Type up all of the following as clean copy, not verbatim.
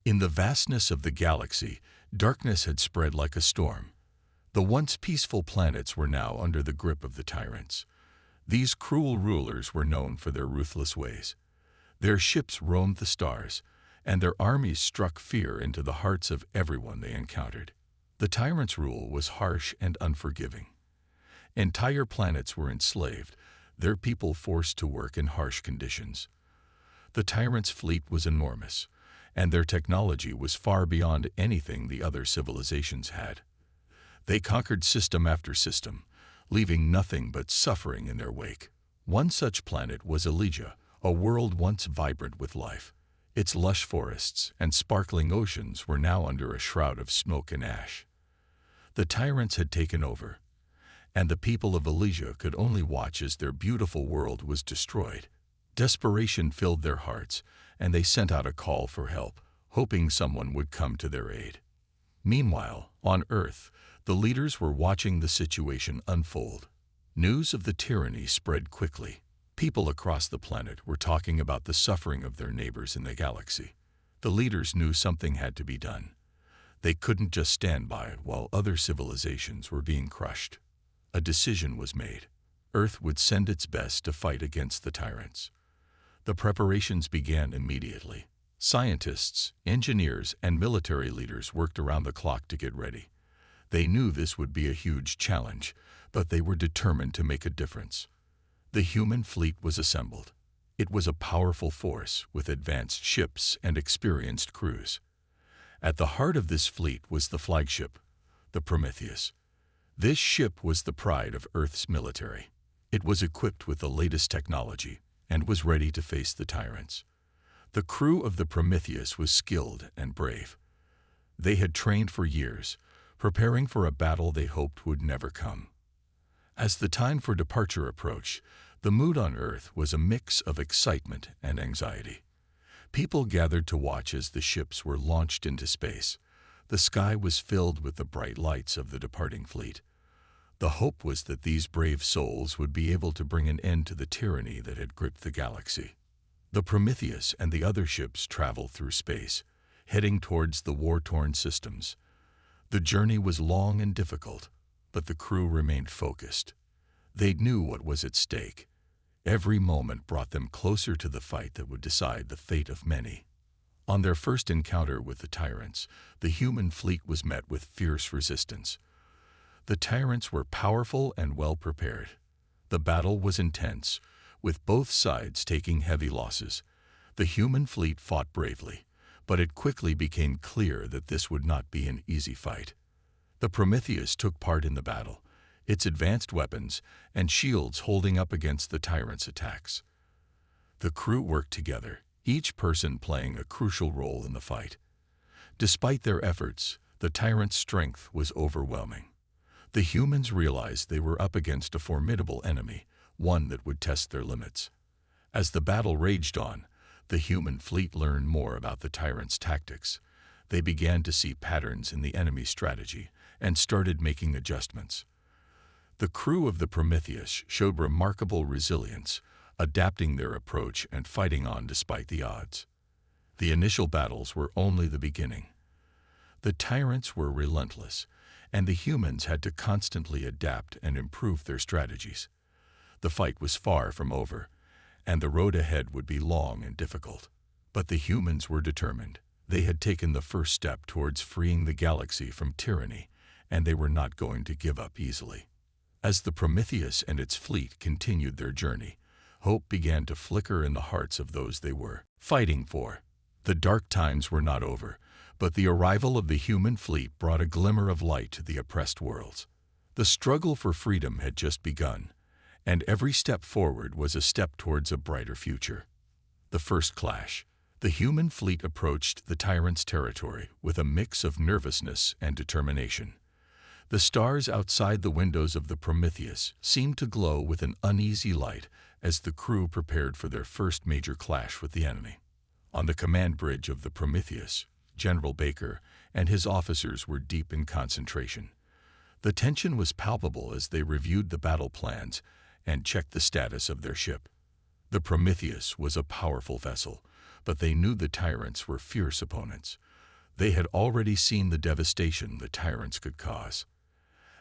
In the vastness of the galaxy, darkness had spread like a storm. The once peaceful planets were now under the grip of the tyrants. These cruel rulers were known for their ruthless ways. Their ships roamed the stars, and their armies struck fear into the hearts of everyone they encountered. The tyrants' rule was harsh and unforgiving. Entire planets were enslaved, their people forced to work in harsh conditions. The tyrants' fleet was enormous, and their technology was far beyond anything the other civilizations had. They conquered system after system, leaving nothing but suffering in their wake. One such planet was Elysia, a world once vibrant with life. Its lush forests and sparkling oceans were now under a shroud of smoke and ash. The tyrants had taken over, and the people of Elysia could only watch as their beautiful world was destroyed. Desperation filled their hearts, and they sent out a call for help, hoping someone would come to their aid. Meanwhile, on Earth, the leaders were watching the situation unfold. News of the tyranny spread quickly. People across the planet were talking about the suffering of their neighbors in the galaxy. The leaders knew something had to be done. They couldn't just stand by while other civilizations were being crushed. A decision was made. Earth would send its best to fight against the tyrants. The preparations began immediately. Scientists, engineers, and military leaders worked around the clock to get ready. They knew this would be a huge challenge, but they were determined to make a difference. The human fleet was assembled. It was a powerful force with advanced ships and experienced crews. At the heart of this fleet was the flagship, the Prometheus. This ship was the pride of Earth's military. It was equipped with the latest technology and was ready to face the tyrants. The crew of the Prometheus was skilled and brave. They had trained for years, preparing for a battle they hoped would never come. As the time for departure approached, the mood on Earth was a mix of excitement and anxiety. People gathered to watch as the ships were launched into space. The sky was filled with the bright lights of the departing fleet. The hope was that these brave souls would be able to bring an end to the tyranny that had gripped the galaxy. The Prometheus and the other ships traveled through space, heading towards the war-torn systems. The journey was long and difficult, but the crew remained focused. They knew what was at stake. Every moment brought them closer to the fight that would decide the fate of many. On their first encounter with the tyrants, the human fleet was met with fierce resistance. The tyrants were powerful and well-prepared. The battle was intense, with both sides taking heavy losses. The human fleet fought bravely, but it quickly became clear that this would not be an easy fight. The Prometheus took part in the battle, its advanced weapons and shields holding up against the tyrants' attacks. The crew worked together, each person playing a crucial role in the fight. Despite their efforts, the tyrants' strength was overwhelming. The humans realized they were up against a formidable enemy, one that would test their limits. As the battle raged on, the human fleet learned more about the tyrants' tactics. They began to see patterns in the enemy's strategy and started making adjustments. The crew of the Prometheus showed remarkable resilience, adapting their approach and fighting on despite the odds. The initial battles were only the beginning. The tyrants were relentless, and the humans had to constantly adapt and improve their strategies. The fight was far from over, and the road ahead would be long and difficult. But the humans were determined. They had taken the first step towards freeing the galaxy from tyranny, and they were not going to give up easily. As the Prometheus and its fleet continued their journey, hope began to flicker in the hearts of those they were fighting for. The dark times were not over, but the arrival of the human fleet brought a glimmer of light to the oppressed worlds. The struggle for freedom had just begun, and every step forward was a step towards a brighter future. The first clash. The human fleet approached the tyrants' territory with a mix of nervousness and determination. The stars outside the windows of the Prometheus seemed to glow with an uneasy light as the crew prepared for their first major clash with the enemy. On the command bridge of the Prometheus, General Baker and his officers were deep in concentration. The tension was palpable as they reviewed the battle plans and checked the status of their ship. The Prometheus was a powerful vessel, but they knew the tyrants were fierce opponents. They had already seen the devastation the tyrants could cause.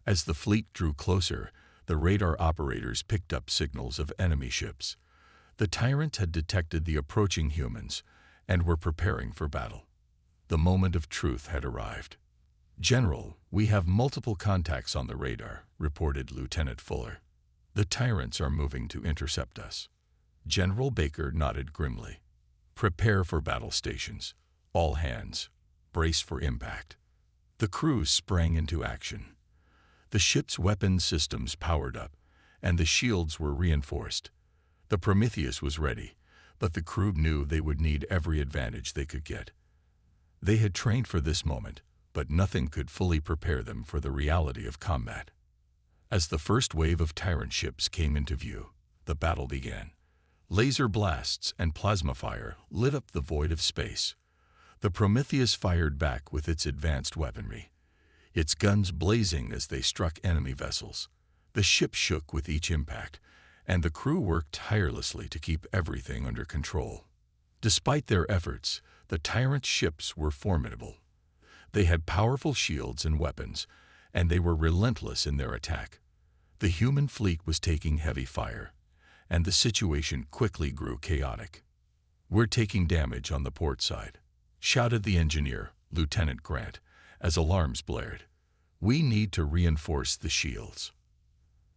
As the fleet drew closer, the radar operators picked up signals of enemy ships. The tyrants had detected the approaching humans and were preparing for battle. The moment of truth had arrived. "General, we have multiple contacts on the radar," reported Lieutenant Fuller. "The tyrants are moving to intercept us." General Baker nodded grimly. "Prepare for battle stations. All hands. Brace for impact." The crews sprang into action. The ship's weapon systems powered up, and the shields were reinforced. The Prometheus was ready, but the crew knew they would need every advantage they could get. They had trained for this moment, but nothing could fully prepare them for the reality of combat. As the first wave of tyrant ships came into view, the battle began. Laser blasts and plasma fire lit up the void of space. The Prometheus fired back with its advanced weaponry, its guns blazing as they struck enemy vessels. The ship shook with each impact, and the crew worked tirelessly to keep everything under control. Despite their efforts, the tyrant ships were formidable. They had powerful shields and weapons, and they were relentless in their attack. The human fleet was taking heavy fire, and the situation quickly grew chaotic. "We're taking damage on the port side," shouted the engineer, Lieutenant Grant, as alarms blared. "We need to reinforce the shields."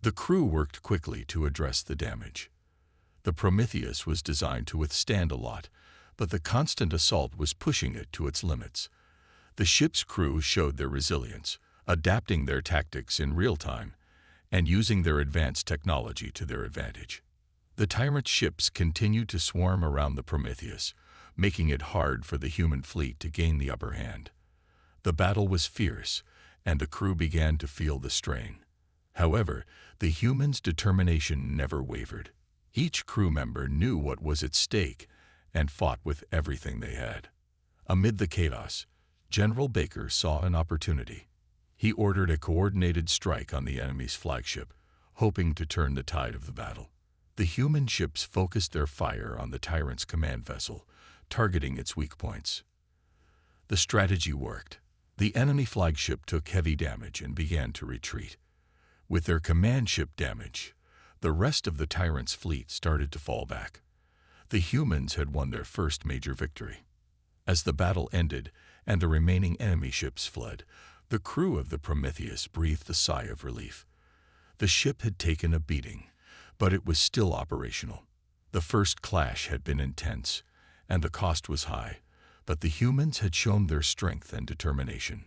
The crew worked quickly to address the damage. The Prometheus was designed to withstand a lot, but the constant assault was pushing it to its limits. The ship's crew showed their resilience, adapting their tactics in real time and using their advanced technology to their advantage. The tyrant ships continued to swarm around the Prometheus, making it hard for the human fleet to gain the upper hand. The battle was fierce, and the crew began to feel the strain. However, the humans' determination never wavered. Each crew member knew what was at stake and fought with everything they had. Amid the chaos, General Baker saw an opportunity. He ordered a coordinated strike on the enemy's flagship, hoping to turn the tide of the battle. The human ships focused their fire on the tyrant's command vessel, targeting its weak points. The strategy worked. The enemy flagship took heavy damage and began to retreat. With their command ship damaged, the rest of the tyrant's fleet started to fall back. The humans had won their first major victory. As the battle ended and the remaining enemy ships fled, the crew of the Prometheus breathed a sigh of relief. The ship had taken a beating, but it was still operational. The first clash had been intense, and the cost was high, but the humans had shown their strength and determination.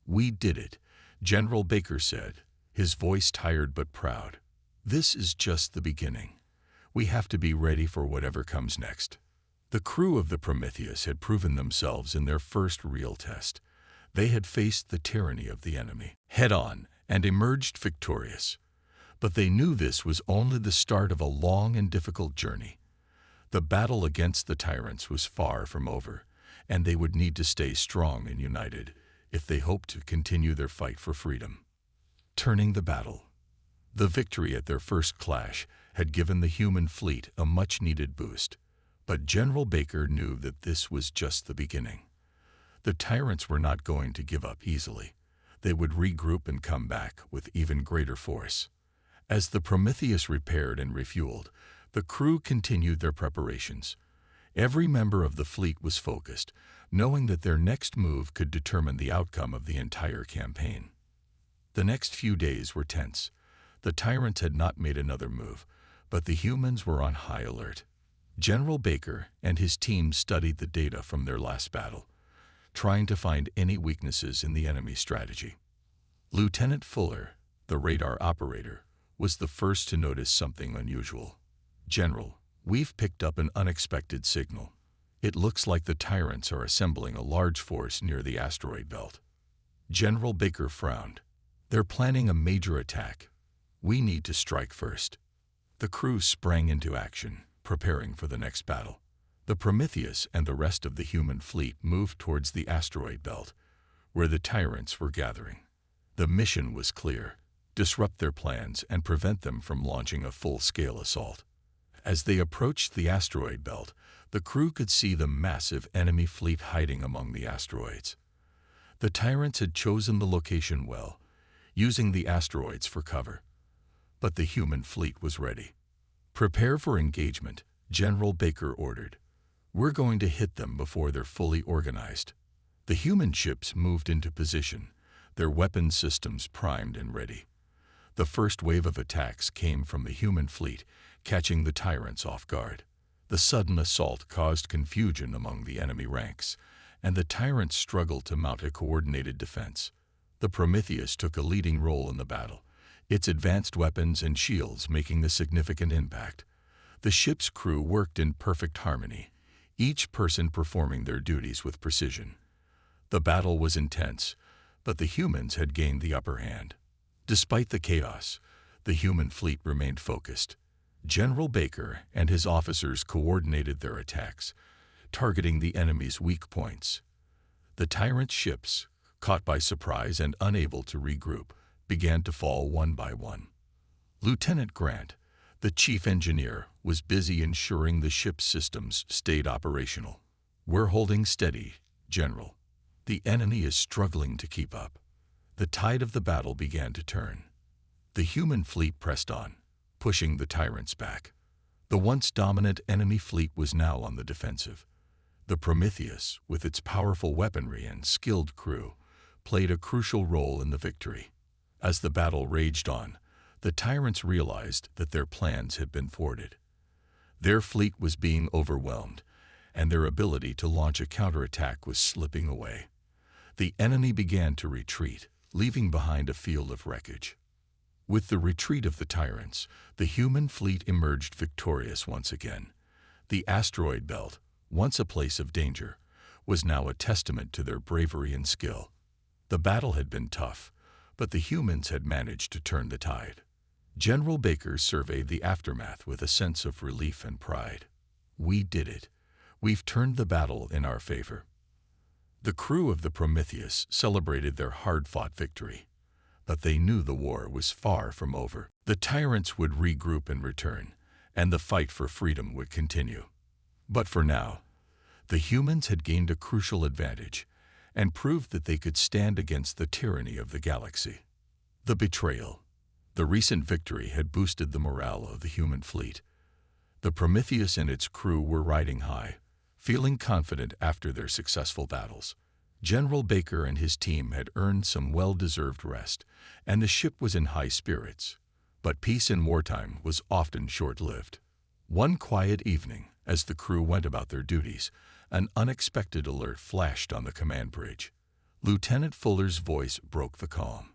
"We did it," General Baker said, his voice tired but proud. "This is just the beginning. We have to be ready for whatever comes next." The crew of the Prometheus had proven themselves in their first real test. They had faced the tyranny of the enemy head-on and emerged victorious. But they knew this was only the start of a long and difficult journey. The battle against the tyrants was far from over, and they would need to stay strong and united if they hoped to continue their fight for freedom. Turning the battle. The victory at their first clash had given the human fleet a much-needed boost, but General Baker knew that this was just the beginning. The tyrants were not going to give up easily. They would regroup and come back with even greater force. As the Prometheus repaired and refueled, the crew continued their preparations. Every member of the fleet was focused, knowing that their next move could determine the outcome of the entire campaign. The next few days were tense. The tyrants had not made another move, but the humans were on high alert. General Baker and his team studied the data from their last battle, trying to find any weaknesses in the enemy strategy. Lieutenant Fuller, the radar operator, was the first to notice something unusual. "General, we've picked up an unexpected signal. It looks like the tyrants are assembling a large force near the asteroid belt." General Baker frowned. "They're planning a major attack. We need to strike first." The crew sprang into action, preparing for the next battle. The Prometheus and the rest of the human fleet moved towards the asteroid belt, where the tyrants were gathering. The mission was clear: disrupt their plans and prevent them from launching a full-scale assault. As they approached the asteroid belt, the crew could see the massive enemy fleet hiding among the asteroids. The tyrants had chosen the location well, using the asteroids for cover. But the human fleet was ready. "Prepare for engagement," General Baker ordered. "We're going to hit them before they're fully organized." The human ships moved into position, their weapon systems primed and ready. The first wave of attacks came from the human fleet, catching the tyrants off guard. The sudden assault caused confusion among the enemy ranks, and the tyrants struggled to mount a coordinated defense. The Prometheus took a leading role in the battle, its advanced weapons and shields making a significant impact. The ship's crew worked in perfect harmony, each person performing their duties with precision. The battle was intense, but the humans had gained the upper hand. Despite the chaos, the human fleet remained focused. General Baker and his officers coordinated their attacks, targeting the enemy's weak points. The tyrant ships, caught by surprise and unable to regroup, began to fall one by one. Lieutenant Grant, the chief engineer, was busy ensuring the ship's systems stayed operational. "We're holding steady, General. The enemy is struggling to keep up." The tide of the battle began to turn. The human fleet pressed on, pushing the tyrants back. The once dominant enemy fleet was now on the defensive. The Prometheus, with its powerful weaponry and skilled crew, played a crucial role in the victory. As the battle raged on, the tyrants realized that their plans had been thwarted. Their fleet was being overwhelmed, and their ability to launch a counterattack was slipping away. The enemy began to retreat, leaving behind a field of wreckage. With the retreat of the tyrants, the human fleet emerged victorious once again. The asteroid belt, once a place of danger, was now a testament to their bravery and skill. The battle had been tough, but the humans had managed to turn the tide. General Baker surveyed the aftermath with a sense of relief and pride. "We did it. We've turned the battle in our favor." The crew of the Prometheus celebrated their hard-fought victory, but they knew the war was far from over. The tyrants would regroup and return, and the fight for freedom would continue. But for now, the humans had gained a crucial advantage and proved that they could stand against the tyranny of the galaxy. The betrayal. The recent victory had boosted the morale of the human fleet. The Prometheus and its crew were riding high, feeling confident after their successful battles. General Baker and his team had earned some well-deserved rest, and the ship was in high spirits. But peace in wartime was often short-lived. One quiet evening, as the crew went about their duties, an unexpected alert flashed on the command bridge. Lieutenant Fuller's voice broke the calm.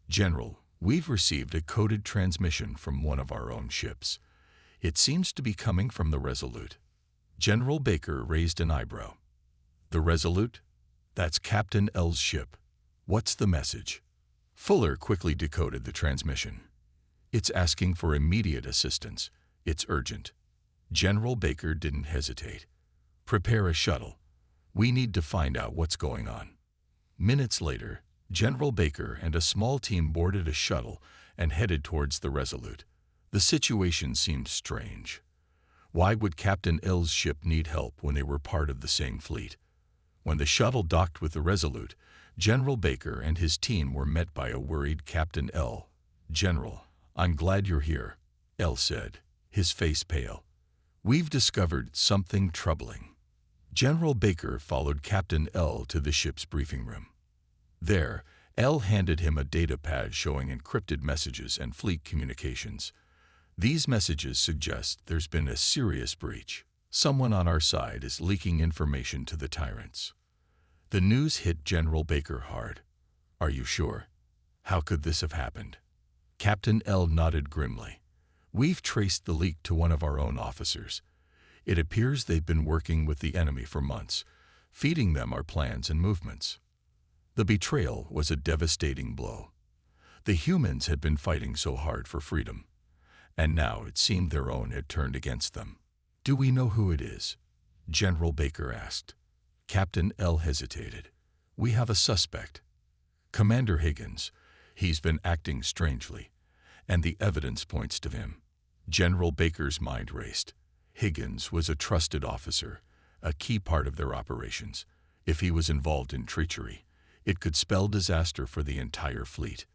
"General, we've received a coded transmission from one of our own ships. It seems to be coming from the Resolute." General Baker raised an eyebrow. "The Resolute? That's Captain L's ship. What's the message?" Fuller quickly decoded the transmission. "It's asking for immediate assistance. It's urgent." General Baker didn't hesitate. "Prepare a shuttle. We need to find out what's going on." Minutes later, General Baker and a small team boarded a shuttle and headed towards the Resolute. The situation seemed strange. Why would Captain L's ship need help when they were part of the same fleet? When the shuttle docked with the Resolute, General Baker and his team were met by a worried Captain L. "General, I'm glad you're here," L said, his face pale. "We've discovered something troubling." General Baker followed Captain L to the ship's briefing room. There, L handed him a data pad showing encrypted messages and fleet communications. "These messages suggest there's been a serious breach. Someone on our side is leaking information to the tyrants." The news hit General Baker hard. "Are you sure? How could this have happened?" Captain L nodded grimly. "We've traced the leak to one of our own officers. It appears they've been working with the enemy for months, feeding them our plans and movements." The betrayal was a devastating blow. The humans had been fighting so hard for freedom, and now it seemed their own had turned against them. "Do we know who it is?" General Baker asked. Captain L hesitated. "We have a suspect. Commander Higgins. He's been acting strangely, and the evidence points to him." General Baker's mind raced. Higgins was a trusted officer, a key part of their operations. If he was involved in treachery, it could spell disaster for the entire fleet.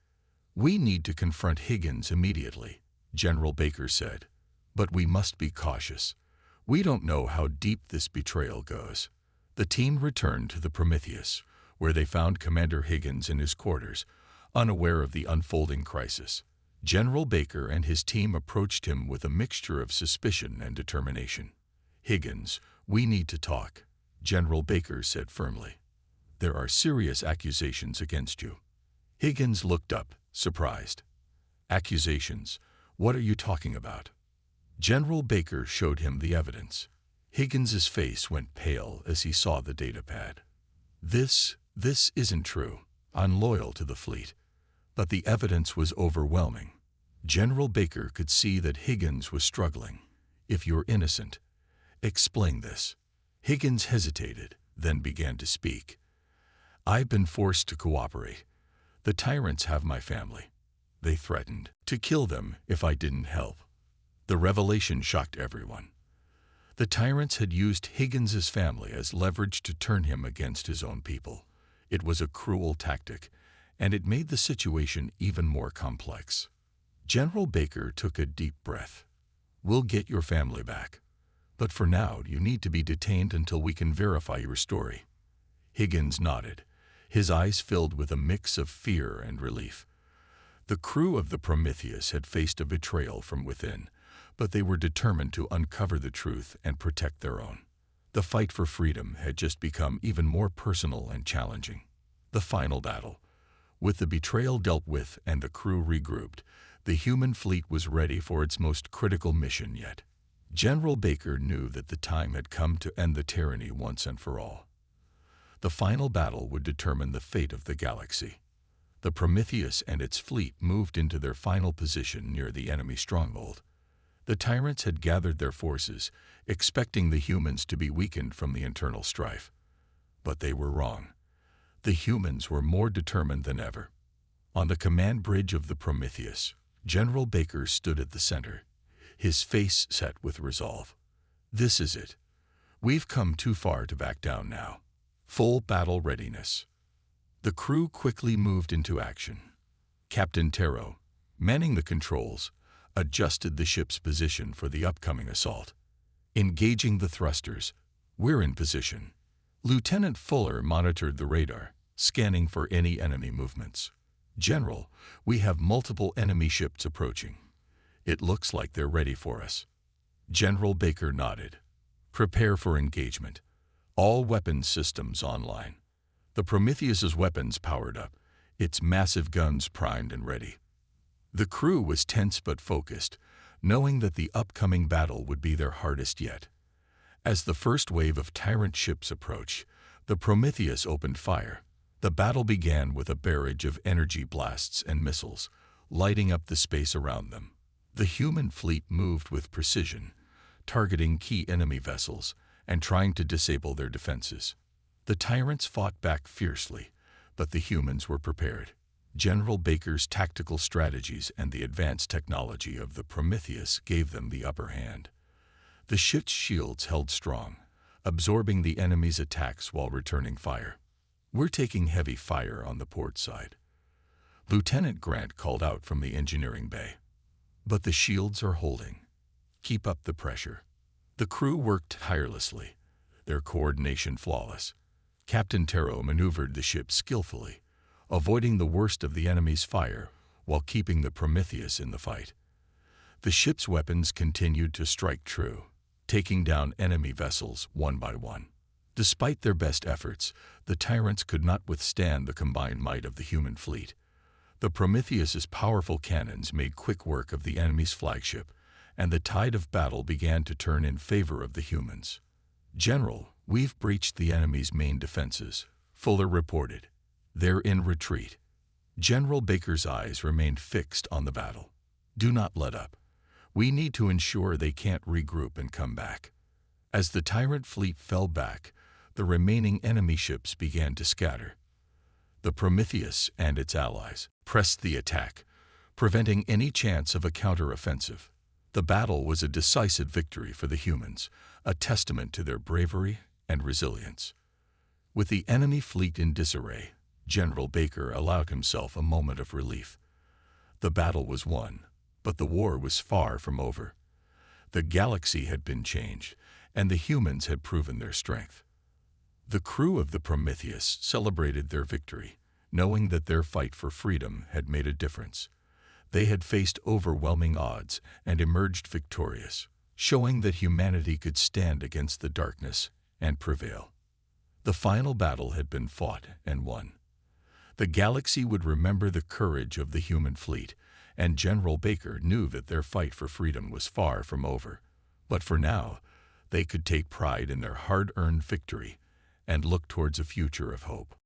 "We need to confront Higgins immediately," General Baker said. "But we must be cautious. We don't know how deep this betrayal goes." The team returned to the Prometheus, where they found Commander Higgins in his quarters, unaware of the unfolding crisis. General Baker and his team approached him with a mixture of suspicion and determination. "Higgins, we need to talk," General Baker said firmly. "There are serious accusations against you." Higgins looked up, surprised. "Accusations? What are you talking about?" General Baker showed him the evidence. Higgins's face went pale as he saw the datapad. This isn't true. I'm loyal to the fleet." But the evidence was overwhelming. General Baker could see that Higgins was struggling. "If you're innocent, explain this." Higgins hesitated, then began to speak. "I've been forced to cooperate. The tyrants have my family. They threatened to kill them if I didn't help." The revelation shocked everyone. The tyrants had used Higgins's family as leverage to turn him against his own people. It was a cruel tactic, and it made the situation even more complex. General Baker took a deep breath. "We'll get your family back. But for now, you need to be detained until we can verify your story." Higgins nodded, his eyes filled with a mix of fear and relief. The crew of the Prometheus had faced a betrayal from within, but they were determined to uncover the truth and protect their own. The fight for freedom had just become even more personal and challenging. The final battle. With the betrayal dealt with and the crew regrouped, the human fleet was ready for its most critical mission yet. General Baker knew that the time had come to end the tyranny once and for all. The final battle would determine the fate of the galaxy. The Prometheus and its fleet moved into their final position near the enemy stronghold. The tyrants had gathered their forces, expecting the humans to be weakened from the internal strife. But they were wrong. The humans were more determined than ever. On the command bridge of the Prometheus, General Baker stood at the center, his face set with resolve. "This is it. We've come too far to back down now. Full battle readiness." The crew quickly moved into action. Captain Terro, manning the controls, adjusted the ship's position for the upcoming assault. Engaging the thrusters, "We're in position." Lieutenant Fuller monitored the radar, scanning for any enemy movements. "General, we have multiple enemy ships approaching. It looks like they're ready for us." General Baker nodded. "Prepare for engagement. All weapons systems online." The Prometheus's weapons powered up, its massive guns primed and ready. The crew was tense but focused, knowing that the upcoming battle would be their hardest yet. As the first wave of tyrant ships approached, the Prometheus opened fire. The battle began with a barrage of energy blasts and missiles, lighting up the space around them. The human fleet moved with precision, targeting key enemy vessels and trying to disable their defenses. The tyrants fought back fiercely, but the humans were prepared. General Baker's tactical strategies and the advanced technology of the Prometheus gave them the upper hand. The ship's shields held strong, absorbing the enemy's attacks while returning fire. "We're taking heavy fire on the port side," Lieutenant Grant called out from the engineering bay. "But the shields are holding. Keep up the pressure." The crew worked tirelessly, their coordination flawless. Captain Terro maneuvered the ship skillfully, avoiding the worst of the enemy's fire while keeping the Prometheus in the fight. The ship's weapons continued to strike true, taking down enemy vessels one by one. Despite their best efforts, the tyrants could not withstand the combined might of the human fleet. The Prometheus's powerful cannons made quick work of the enemy's flagship, and the tide of battle began to turn in favor of the humans. "General, we've breached the enemy's main defenses," Fuller reported. "They're in retreat." General Baker's eyes remained fixed on the battle. "Do not let up. We need to ensure they can't regroup and come back." As the tyrant fleet fell back, the remaining enemy ships began to scatter. The Prometheus and its allies pressed the attack, preventing any chance of a counter-offensive. The battle was a decisive victory for the humans, a testament to their bravery and resilience. With the enemy fleet in disarray, General Baker allowed himself a moment of relief. The battle was won, but the war was far from over. The galaxy had been changed, and the humans had proven their strength. The crew of the Prometheus celebrated their victory, knowing that their fight for freedom had made a difference. They had faced overwhelming odds and emerged victorious, showing that humanity could stand against the darkness and prevail. The final battle had been fought and won. The galaxy would remember the courage of the human fleet, and General Baker knew that their fight for freedom was far from over. But for now, they could take pride in their hard-earned victory and look towards a future of hope.